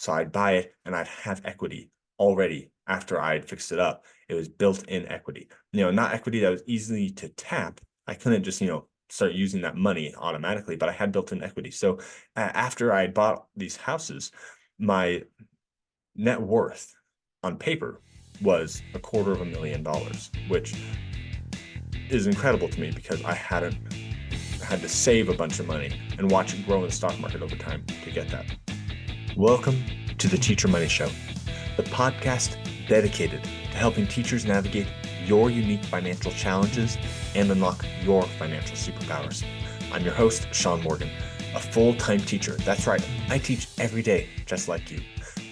So I'd buy it and I'd have equity already after I'd fixed it up. It was built-in equity, not equity that was easy to tap. I couldn't just, start using that money automatically, but I had built-in equity. So after I bought these houses, my net worth on paper was $250,000, which is incredible to me because I hadn't had to save a bunch of money and watch it grow in the stock market over time to get that. Welcome to the Teacher Money Show, the podcast dedicated to helping teachers navigate your unique financial challenges and unlock your financial superpowers. I'm your host, Sean Morgan, a full-time teacher. That's right, I teach every day just like you,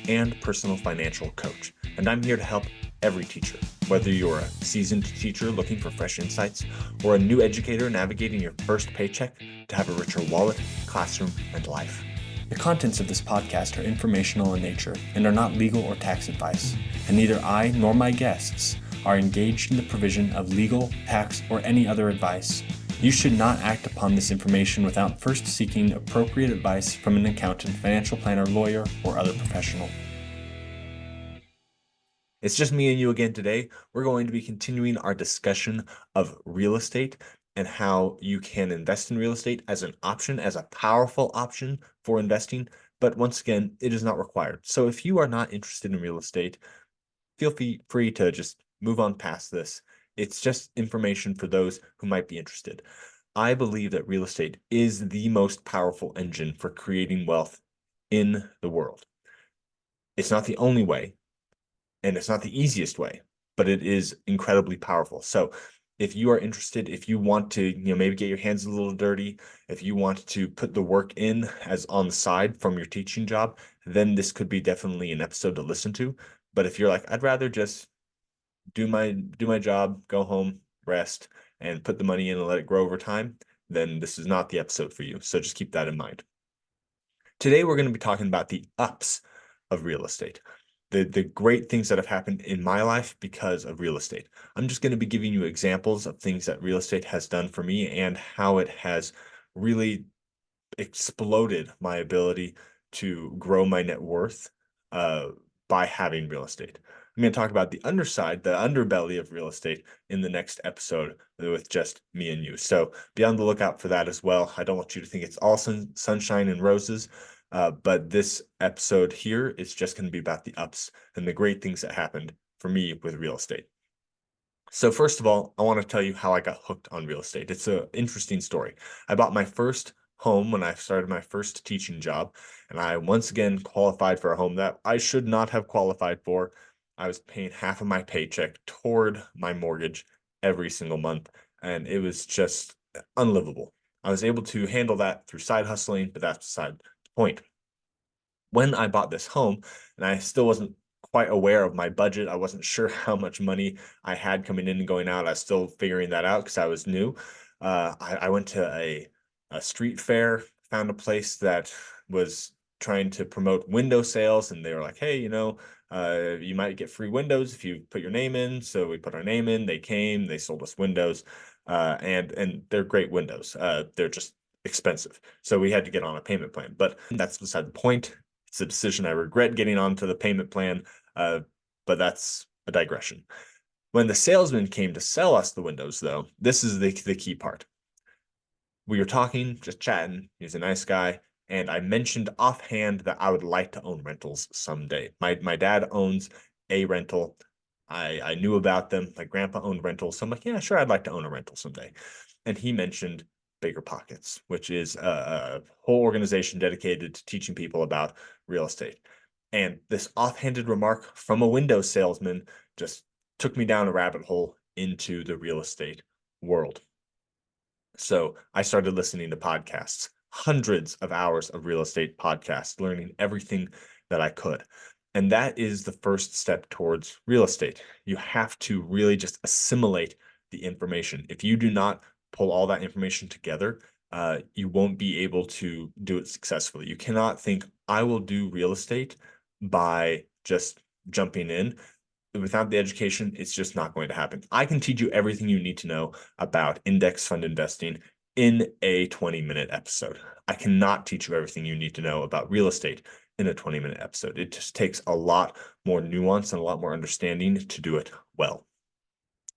and personal financial coach. And I'm here to help every teacher, whether you're a seasoned teacher looking for fresh insights or a new educator navigating your first paycheck to have a richer wallet, classroom, and life. The contents of this podcast are informational in nature and are not legal or tax advice, and neither I nor my guests are engaged in the provision of legal, tax, or any other advice. You should not act upon this information without first seeking appropriate advice from an accountant, financial planner, lawyer, or other professional. It's just me and you again today. We're going to be continuing our discussion of real estate and how you can invest in real estate as an option, as a powerful option for investing. But once again, it is not required. So if you are not interested in real estate, feel free to just move on past this. It's just information for those who might be interested. I believe that real estate is the most powerful engine for creating wealth in the world. It's not the only way, and it's not the easiest way, but it is incredibly powerful. So if you are interested, if you want to, maybe get your hands a little dirty, if you want to put the work in as on the side from your teaching job, then this could be definitely an episode to listen to. But if you're like, I'd rather just do my job, go home, rest, and put the money in and let it grow over time, then this is not the episode for you. So just keep that in mind. Today, we're going to be talking about the ups of real estate. The great things that have happened in my life because of real estate. I'm just going to be giving you examples of things that real estate has done for me and how it has really exploded my ability to grow my net worth by having real estate. I'm going to talk about the underside, the underbelly of real estate in the next episode with just me and you. So be on the lookout for that as well. I don't want you to think it's all sunshine and roses. But this episode here is just going to be about the ups and the great things that happened for me with real estate. So first of all, I want to tell you how I got hooked on real estate. It's an interesting story. I bought my first home when I started my first teaching job, and I once again qualified for a home that I should not have qualified for. I was paying half of my paycheck toward my mortgage every single month, and it was just unlivable. I was able to handle that through side hustling, but that's beside the point. When I bought this home, and I still wasn't quite aware of my budget, I wasn't sure how much money I had coming in and going out. I was still figuring that out because I was new. I went to a street fair, found a place that was trying to promote window sales, and they were like, hey, you might get free windows if you put your name in. So we put our name in, they came, they sold us windows, and they're great windows. They're just expensive. So we had to get on a payment plan, but that's beside the point. It's a decision I regret getting onto the payment plan, but that's a digression. When the salesman came to sell us the windows, though, this is the key part. We were talking, just chatting. He's a nice guy. And I mentioned offhand that I would like to own rentals someday. My dad owns a rental. I knew about them. My grandpa owned rentals. So I'm like, yeah, sure, I'd like to own a rental someday. And he mentioned BRRRR, which is a whole organization dedicated to teaching people about real estate. And this offhanded remark from a window salesman just took me down a rabbit hole into the real estate world. So I started listening to podcasts, hundreds of hours of real estate podcasts, learning everything that I could. And that is the first step towards real estate. You have to really just assimilate the information. If you do not pull all that information together, you won't be able to do it successfully. You cannot think, I will do real estate by just jumping in. Without the education, it's just not going to happen. I can teach you everything you need to know about index fund investing in a 20-minute episode. I cannot teach you everything you need to know about real estate in a 20-minute episode. It just takes a lot more nuance and a lot more understanding to do it well.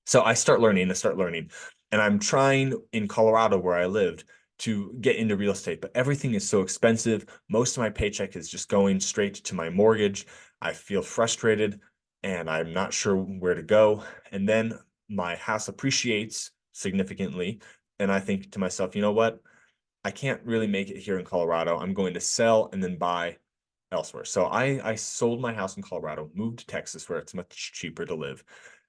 So I start learning, and I'm trying in Colorado where I lived to get into real estate, but everything is so expensive. Most of my paycheck is just going straight to my mortgage. I feel frustrated and I'm not sure where to go. And then my house appreciates significantly. And I think to myself, you know what? I can't really make it here in Colorado. I'm going to sell and then buy elsewhere. So I sold my house in Colorado, moved to Texas where it's much cheaper to live,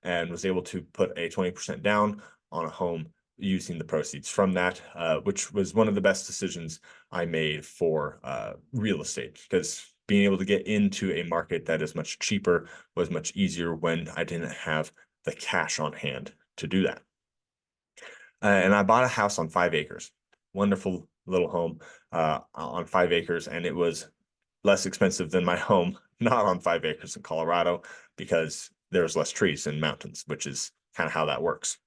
and was able to put a 20% down on a home using the proceeds from that, which was one of the best decisions I made for real estate, because being able to get into a market that is much cheaper was much easier when I didn't have the cash on hand to do that. And I bought a house on 5 acres, wonderful little home on 5 acres, and it was less expensive than my home, not on 5 acres in Colorado, because there's less trees and mountains, which is kind of how that works.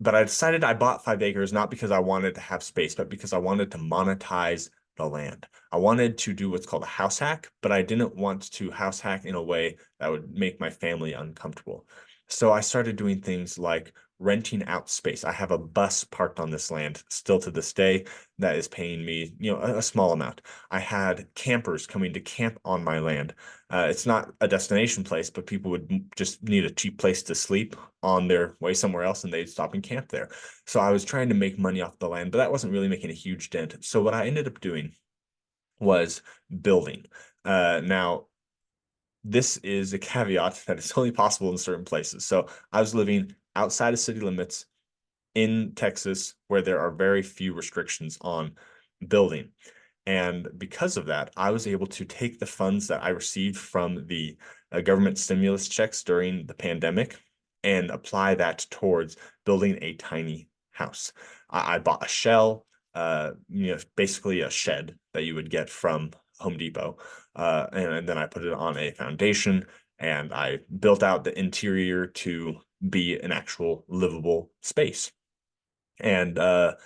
But I decided I bought 5 acres not because I wanted to have space, but because I wanted to monetize the land. I wanted to do what's called a house hack, but I didn't want to house hack in a way that would make my family uncomfortable. So I started doing things like renting out space. I have a bus parked on this land still to this day that is paying me, a small amount. I had campers coming to camp on my land. It's not a destination place, but people would just need a cheap place to sleep on their way somewhere else, and they'd stop and camp there. So I was trying to make money off the land, but that wasn't really making a huge dent. So what I ended up doing was building. Now, this is a caveat that it's only possible in certain places. So I was living outside of city limits in Texas where there are very few restrictions on building. And because of that, I was able to take the funds that I received from the government stimulus checks during the pandemic and apply that towards building a tiny house. I bought a shell, basically a shed that you would get from Home Depot, and then I put it on a foundation, and I built out the interior to be an actual livable space. And it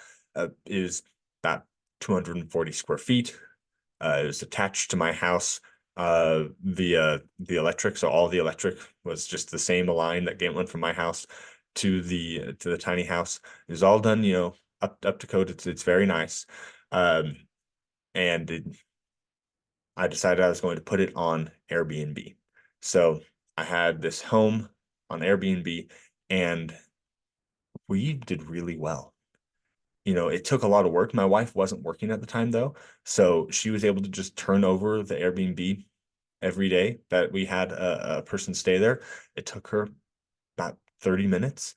was about 240 square feet. It was attached to my house via the electric. So all the electric was just the same line that went from my house to the tiny house. It was all done, up to code. It's very nice. Um, and I decided I was going to put it on Airbnb. So I had this home on Airbnb, and we did really well. It took a lot of work. My wife wasn't working at the time though, so she was able to just turn over the Airbnb every day that we had a person stay there. It took her about 30 minutes,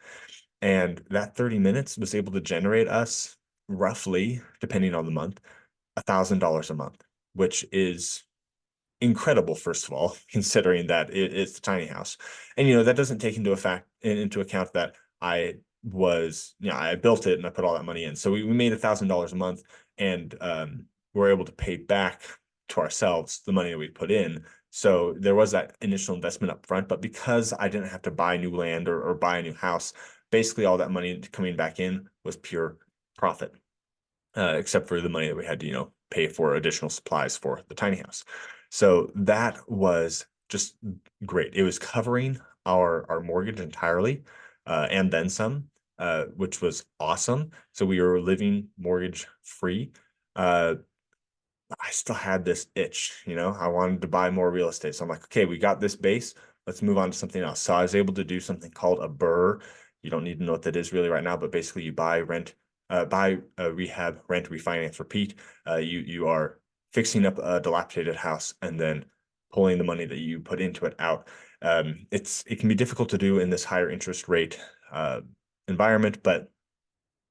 and that 30 minutes was able to generate us roughly, depending on the month, $1,000 a month, which is incredible, first of all, considering that it's a tiny house. And that doesn't take into account that I built it and I put all that money in. So we made $1,000 a month, and we're able to pay back to ourselves the money that we put in. So there was that initial investment up front, but because I didn't have to buy new land or buy a new house, basically all that money coming back in was pure profit, except for the money that we had to, pay for additional supplies for the tiny house. So that was just great. It was covering our mortgage entirely, and then some, which was awesome. So we were living mortgage free. Uh, I still had this itch, I wanted to buy more real estate. So I'm like, okay, we got this base. Let's move on to something else. So I was able to do something called a BRRRR. You don't need to know what that is really right now, but basically you buy, rehab, rent, refinance, repeat. You are fixing up a dilapidated house and then pulling the money that you put into it out. It can be difficult to do in this higher interest rate environment, but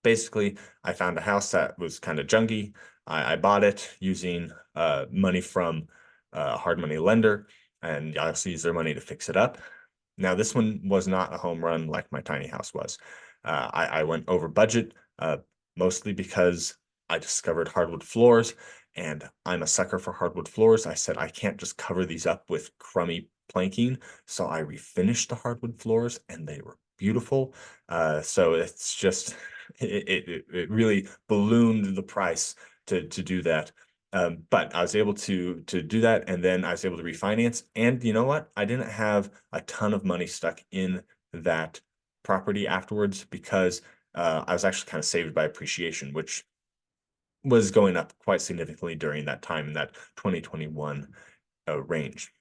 basically, I found a house that was kind of junky. I bought it using money from a hard money lender, and I also used their money to fix it up. Now, this one was not a home run like my tiny house was. I went over budget, mostly because I discovered hardwood floors, and I'm a sucker for hardwood floors. I said I can't just cover these up with crummy planking, so I refinished the hardwood floors, and they were beautiful. So it's just it really ballooned the price to do that. But I was able to do that, and then I was able to refinance. And you know what? I didn't have a ton of money stuck in that property afterwards because I was actually kind of saved by appreciation, which was going up quite significantly during that time in that 2021 range.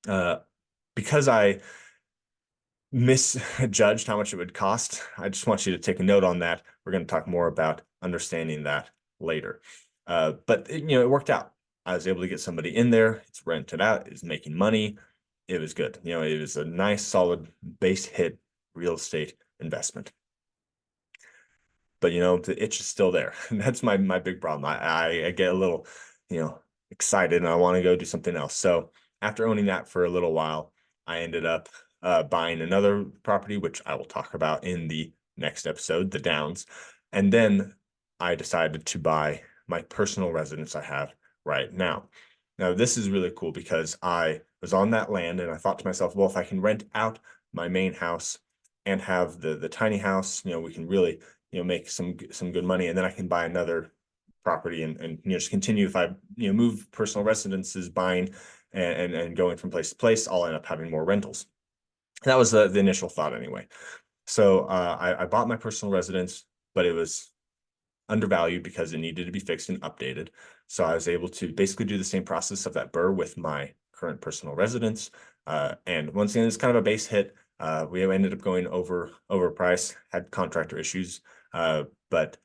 Uh, because I misjudged how much it would cost, I just want you to take a note on that. We're going to talk more about understanding that later. But it worked out. I was able to get somebody in there. It's rented out. It's making money. It was good. It was a nice, solid base hit real estate investment. But the itch is still there. That's my big problem. I get a little, excited and I want to go do something else. So after owning that for a little while, I ended up buying another property, which I will talk about in the next episode, the Downs. And then I decided to buy my personal residence I have right now. Now, this is really cool because I was on that land and I thought to myself, well, if I can rent out my main house and have the tiny house, we can really make some good money, and then I can buy another property and just continue. If I move personal residences, buying and going from place to place, I'll end up having more rentals. That was the initial thought anyway. So I bought my personal residence, but it was undervalued because it needed to be fixed and updated. So I was able to basically do the same process of that BRRRR with my current personal residence. And once again, it's kind of a base hit. We ended up going over price, had contractor issues, but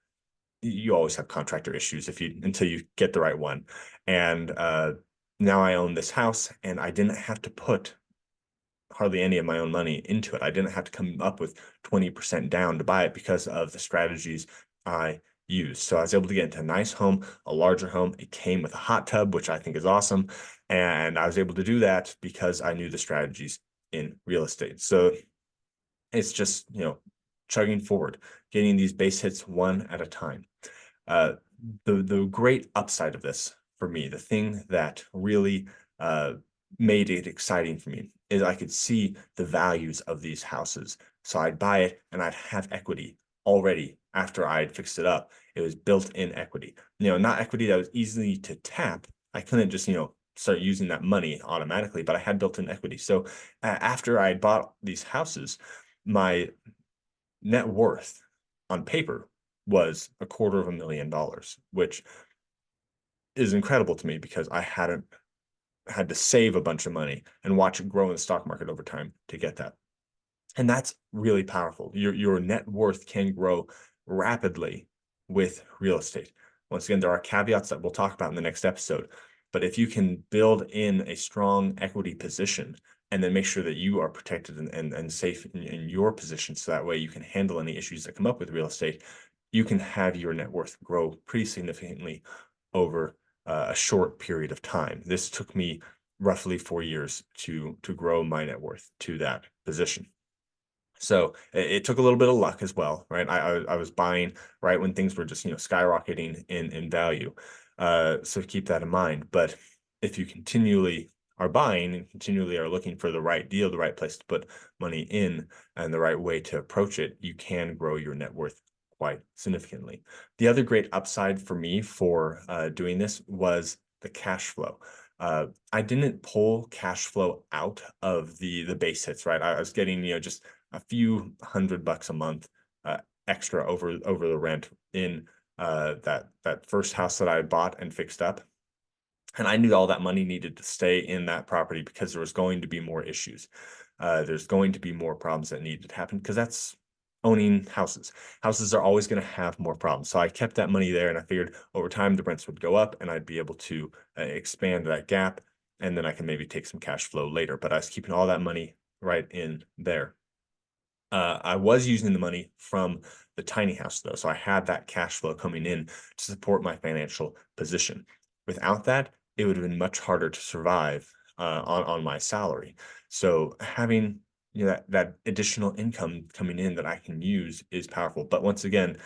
you always have contractor issues until you get the right one. And now I own this house, and I didn't have to put hardly any of my own money into it. I didn't have to come up with 20% down to buy it because of the strategies I used. So I was able to get into a nice home, a larger home. It came with a hot tub, which I think is awesome. And I was able to do that because I knew the strategies in real estate. So it's just, chugging forward, getting these base hits one at a time. Uh, the great upside of this for me, the thing that really made it exciting for me, is I could see the values of these houses. So I'd buy it and I'd have equity already after I'd fixed it up. It was built-in equity, not equity that was easily to tap. I couldn't just, start using that money automatically, but I had built-in equity. So after I bought these houses, my net worth on paper was $250,000, which is incredible to me because I hadn't had to save a bunch of money and watch it grow in the stock market over time to get that. And that's really powerful. Your net worth can grow rapidly with real estate. Once again, there are caveats that we'll talk about in the next episode. But if you can build in a strong equity position and then make sure that you are protected and safe in your position, so that way you can handle any issues that come up with real estate, you can have your net worth grow pretty significantly over a short period of time. This took me roughly 4 years to grow my net worth to that position. So it took a little bit of luck as well, right? I was buying right when things were just skyrocketing in value. So keep that in mind. But if you continually are buying and continually are looking for the right deal, the right place to put money in, and the right way to approach it, you can grow your net worth quite significantly. The other great upside for me for doing this was the cash flow. I didn't pull cash flow out of the base hits, right? I was getting just a few $100 a month extra over the rent in that first house that I bought and fixed up. And I knew all that money needed to stay in that property because there was going to be more issues. There's going to be more problems that needed to happen because that's owning houses. Houses are always going to have more problems. So I kept that money there and I figured over time the rents would go up and I'd be able to expand that gap, and then I can maybe take some cash flow later. But I was keeping all that money right in there. I was using the money from the tiny house though, so I had that cash flow coming in to support my financial position. Without that, it would have been much harder to survive on my salary. So having that additional income coming in that I can use is powerful. But once again,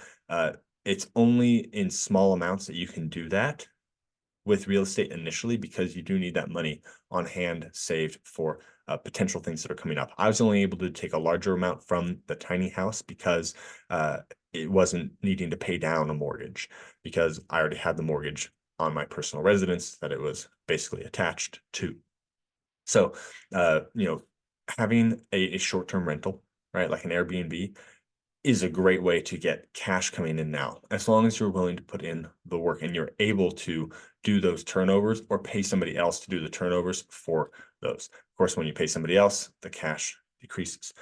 it's only in small amounts that you can do that with real estate initially, because you do need that money on hand saved for potential things that are coming up. I was only able to take a larger amount from the tiny house because it wasn't needing to pay down a mortgage, because I already had the mortgage on my personal residence that it was basically attached to. So, having a short-term rental, right, like an Airbnb, is a great way to get cash coming in now, as long as you're willing to put in the work and you're able to do those turnovers or pay somebody else to do the turnovers for those. Of course, when you pay somebody else, the cash decreases.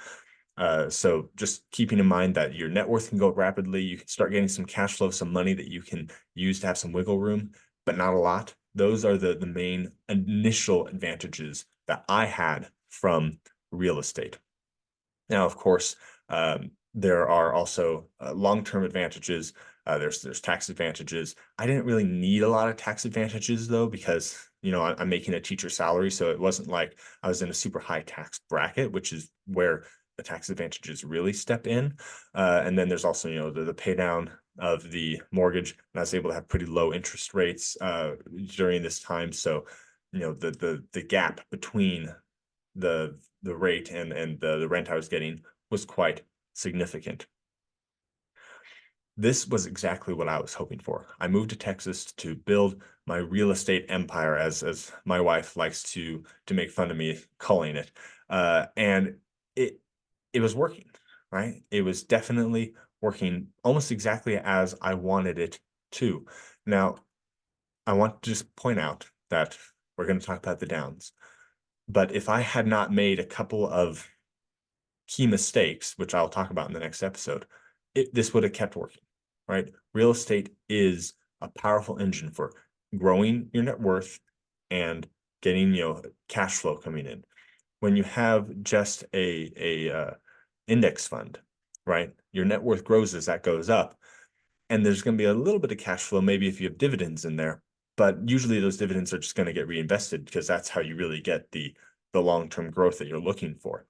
So just keeping in mind that your net worth can go up rapidly. You can start getting some cash flow, some money that you can use to have some wiggle room, but not a lot. Those are the main initial advantages that I had from real estate. Now, of course, there are also long-term advantages. There's tax advantages. I didn't really need a lot of tax advantages though, because I'm making a teacher salary, so it wasn't like I was in a super high tax bracket, which is where the tax advantages really step in. And then there's also the pay down of the mortgage, and I was able to have pretty low interest rates during this time. So the gap between the rate and the rent I was getting was quite significant. This was exactly what I was hoping for. I moved to Texas to build my real estate empire, as my wife likes to make fun of me calling it. And it was working, right? It was definitely working almost exactly as I wanted it to. Now, I want to just point out that we're going to talk about the downs. But if I had not made a couple of key mistakes, which I'll talk about in the next episode, this would have kept working, right? Real estate is a powerful engine for growing your net worth and getting, cash flow coming in. When you have just a index fund, right? Your net worth grows as that goes up, and there's going to be a little bit of cash flow, maybe if you have dividends in there, but usually those dividends are just going to get reinvested because that's how you really get the long-term growth that you're looking for.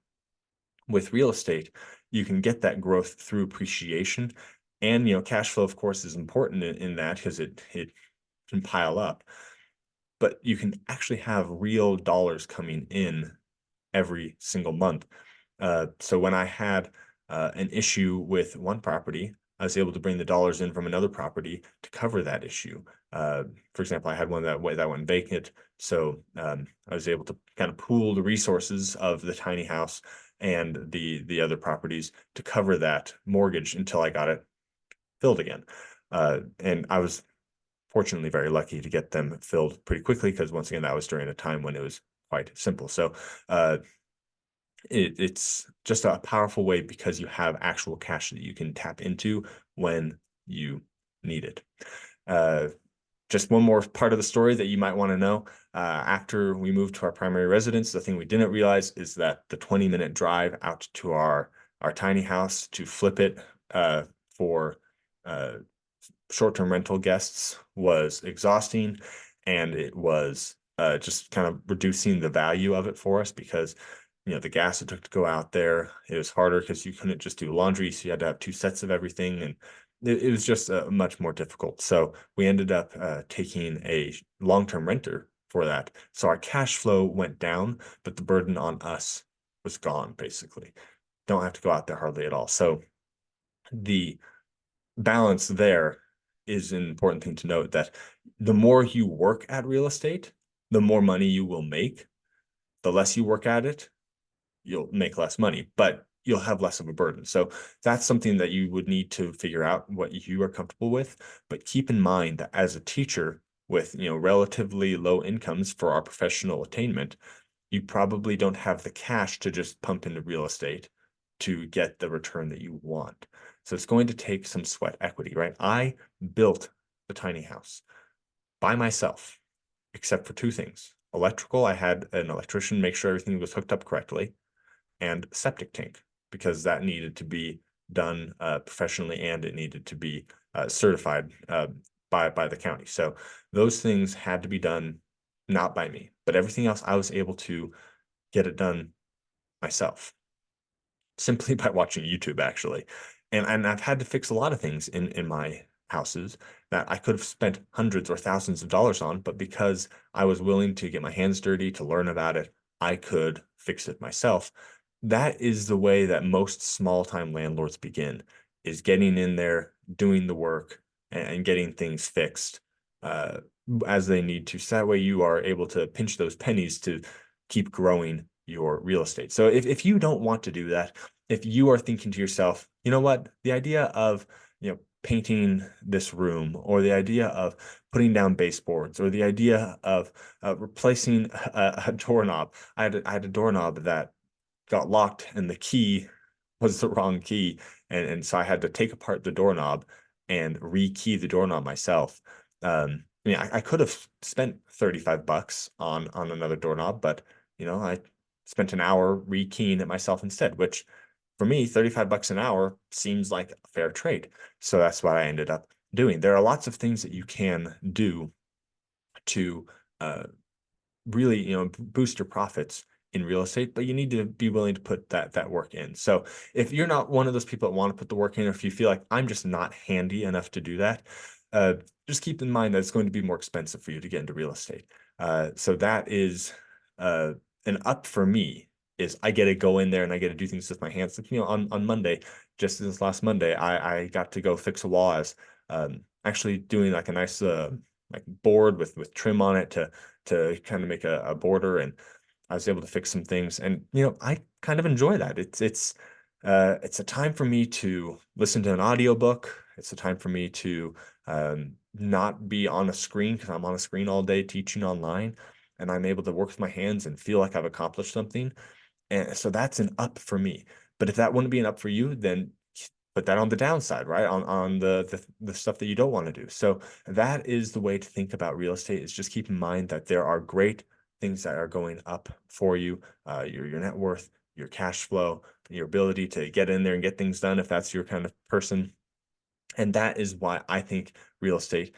With real estate, you can get that growth through appreciation, and cash flow, of course, is important in that because it can pile up, but you can actually have real dollars coming in every single month. So when I had an issue with one property, I was able to bring the dollars in from another property to cover that issue. For example, I had one that went vacant, so I was able to kind of pool the resources of the tiny house and the other properties to cover that mortgage until I got it filled again. And I was fortunately very lucky to get them filled pretty quickly because once again, that was during a time when it was quite simple. So it's just a powerful way because you have actual cash that you can tap into when you need it. Just one more part of the story that you might want to know. After we moved to our primary residence, the thing we didn't realize is that the 20-minute drive out to our tiny house to flip it for short-term rental guests was exhausting, and it was just kind of reducing the value of it for us because the gas it took to go out there, it was harder because you couldn't just do laundry, so you had to have two sets of everything, and it was just much more difficult. So we ended up taking a long-term renter for that. So our cash flow went down, but the burden on us was gone, basically. Don't have to go out there hardly at all. So the balance there is an important thing to note, that the more you work at real estate, the more money you will make. The less you work at it, you'll make less money, but you'll have less of a burden. So that's something that you would need to figure out what you are comfortable with. But keep in mind that as a teacher with relatively low incomes for our professional attainment, you probably don't have the cash to just pump into real estate to get the return that you want. So it's going to take some sweat equity, right? I built the tiny house by myself, except for two things. Electrical, I had an electrician make sure everything was hooked up correctly, and septic tank, because that needed to be done professionally, and it needed to be certified by the county. So those things had to be done not by me, but everything else I was able to get it done myself simply by watching YouTube, actually. And I've had to fix a lot of things in my houses that I could have spent hundreds or thousands of dollars on, but because I was willing to get my hands dirty to learn about it, I could fix it myself. That is the way that most small-time landlords begin, is getting in there, doing the work, and getting things fixed. as they need to. So that way you are able to pinch those pennies to keep growing your real estate. So if you don't want to do that, if you are thinking to yourself, you know what, the idea of, painting this room, or the idea of putting down baseboards, or the idea of replacing a doorknob. I had a doorknob that got locked and the key was the wrong key. And so I had to take apart the doorknob and rekey the doorknob myself. I mean, I could have spent 35 bucks on another doorknob, but I spent an hour rekeying it myself instead, which for me, 35 bucks an hour seems like a fair trade. So that's what I ended up doing. There are lots of things that you can do to uh, really, boost your profits in real estate, but you need to be willing to put that work in. So if you're not one of those people that want to put the work in, or if you feel like I'm just not handy enough to do that, uh, just keep in mind that it's going to be more expensive for you to get into real estate. So that is uh, an up for me, is I get to go in there and I get to do things with my hands. Like, on Monday, just this last Monday, I got to go fix a wall. As actually doing like a nice like board with trim on it to kind of make a border, and I was able to fix some things. And I kind of enjoy that. It's a time for me to listen to an audiobook. It's a time for me to not be on a screen, because I'm on a screen all day teaching online, and I'm able to work with my hands and feel like I've accomplished something. And so that's an up for me. But if that wouldn't be an up for you, then put that on the downside, right? On the stuff that you don't want to do. So that is the way to think about real estate, is just keep in mind that there are great things that are going up for you, your net worth, your cash flow, your ability to get in there and get things done if that's your kind of person. And that is why I think real estate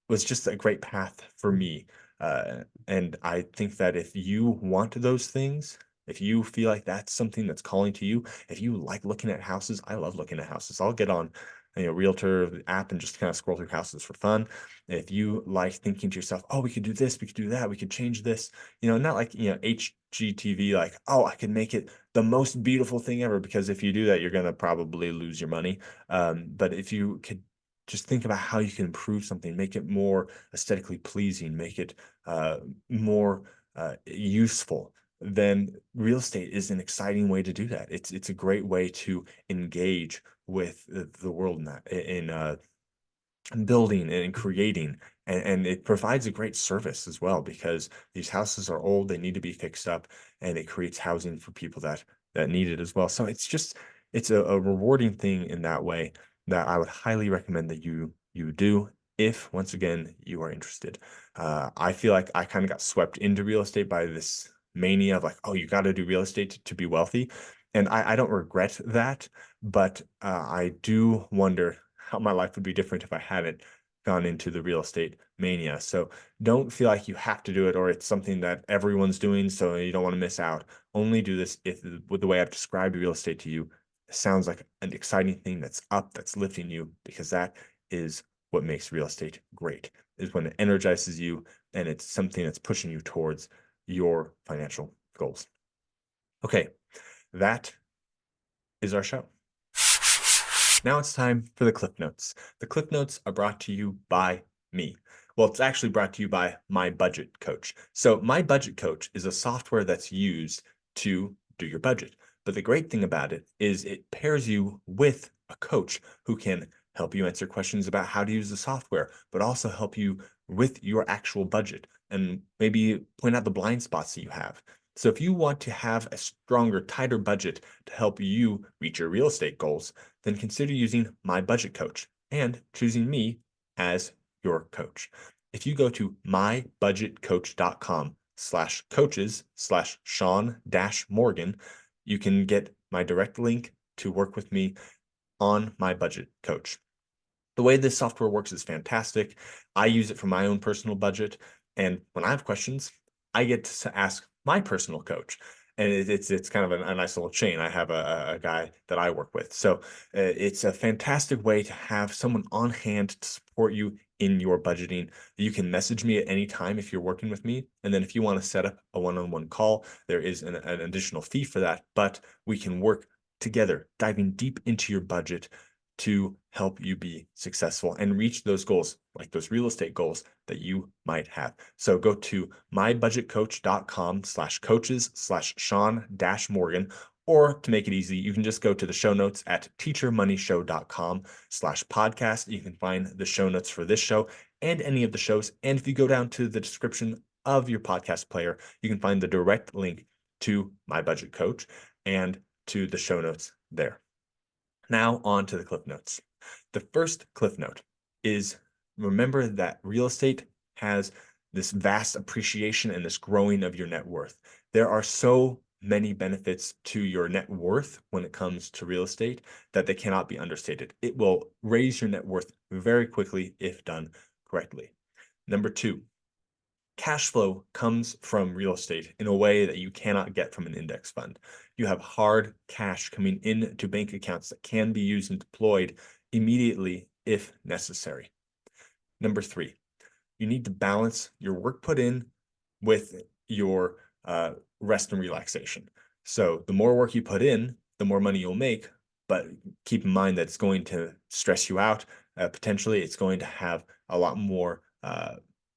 was just a great path for me. And I think that if you want those things, if you feel like that's something that's calling to you, if you like looking at houses, I love looking at houses. I'll get on Realtor app and just kind of scroll through houses for fun. If you like thinking to yourself, oh, we could do this, we could do that, we could change this, not like, HGTV, like, oh, I can make it the most beautiful thing ever, because if you do that, you're going to probably lose your money. But if you could just think about how you can improve something, make it more aesthetically pleasing, make it more useful, then real estate is an exciting way to do that. It's a great way to engage with the world in that, in building and creating. And it provides a great service as well, because these houses are old, they need to be fixed up, and it creates housing for people that need it as well. So it's a rewarding thing in that way, that I would highly recommend that you do, if once again you are interested. I feel like I kind of got swept into real estate by this mania of like, oh, you got to do real estate to be wealthy. And I don't regret that, but I do wonder how my life would be different if I hadn't gone into the real estate mania. So don't feel like you have to do it, or it's something that everyone's doing, so you don't want to miss out. Only do this if, with the way I've described real estate to you, sounds like an exciting thing that's up, that's lifting you, because that is what makes real estate great, is when it energizes you and it's something that's pushing you towards your financial goals. Okay, that is our show. Now it's time for the Cliff Notes. The Cliff Notes are brought to you by me. Well, it's actually brought to you by My Budget Coach. So My Budget Coach is a software that's used to do your budget. But the great thing about it is it pairs you with a coach who can help you answer questions about how to use the software, but also help you with your actual budget and maybe point out the blind spots that you have. So if you want to have a stronger, tighter budget to help you reach your real estate goals, then consider using My Budget Coach and choosing me as your coach. If you go to mybudgetcoach.com/coaches/Sean-Morgan, you can get my direct link to work with me on My Budget Coach. The way this software works is fantastic. I use it for my own personal budget. And when I have questions, I get to ask my personal coach. And it's kind of a nice little chain. I have a guy that I work with. So it's a fantastic way to have someone on hand to support you in your budgeting. You can message me at any time if you're working with me. And then if you want to set up a one-on-one call, there is an additional fee for that. But we can work together, diving deep into your budget, to help you be successful and reach those goals, like those real estate goals that you might have. So go to mybudgetcoach.com/coaches/Sean-Morgan, or to make it easy, you can just go to the show notes at teachermoneyshow.com/podcast. You can find the show notes for this show and any of the shows. And if you go down to the description of your podcast player, you can find the direct link to My Budget Coach and to the show notes there. Now on to the cliff notes. The first cliff note is, remember that real estate has this vast appreciation and this growing of your net worth. There are so many benefits to your net worth when it comes to real estate that they cannot be understated. It will raise your net worth very quickly if done correctly. Number two, cash flow comes from real estate in a way that you cannot get from an index fund. You have hard cash coming into bank accounts that can be used and deployed immediately if necessary. Number three, you need to balance your work put in with your rest and relaxation. So the more work you put in, the more money you'll make, but keep in mind that it's going to stress you out. Potentially, it's going to have a lot more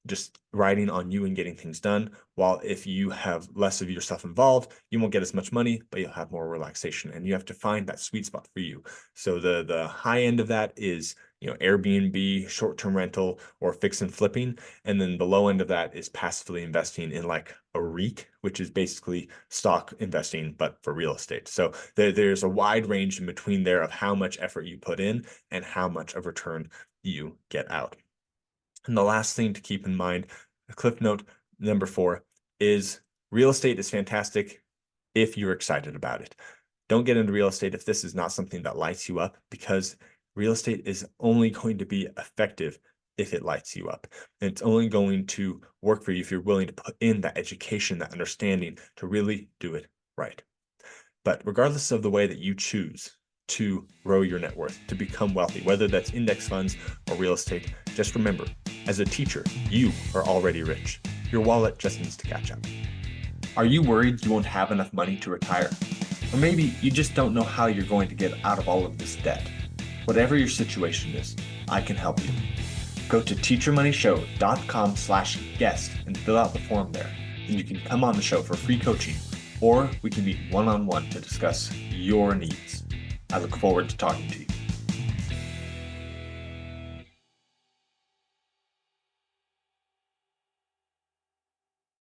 just riding on you and getting things done. While if you have less of yourself involved, you won't get as much money, but you'll have more relaxation, and you have to find that sweet spot for you. So the high end of that is, Airbnb, short-term rental, or fix and flipping. And then the low end of that is passively investing in like a REIT, which is basically stock investing, but for real estate. So there's a wide range in between there of how much effort you put in and how much of return you get out. And the last thing to keep in mind, cliff note number 4, is real estate is fantastic if you're excited about it. Don't get into real estate if this is not something that lights you up, because real estate is only going to be effective if it lights you up. And it's only going to work for you if you're willing to put in that education, that understanding to really do it right. But regardless of the way that you choose to grow your net worth, to become wealthy, whether that's index funds or real estate, just remember, as a teacher, you are already rich. Your wallet just needs to catch up. Are you worried you won't have enough money to retire? Or maybe you just don't know how you're going to get out of all of this debt. Whatever your situation is, I can help you. Go to teachermoneyshow.com/guest and fill out the form there. And you can come on the show for free coaching, or we can meet one-on-one to discuss your needs. I look forward to talking to you.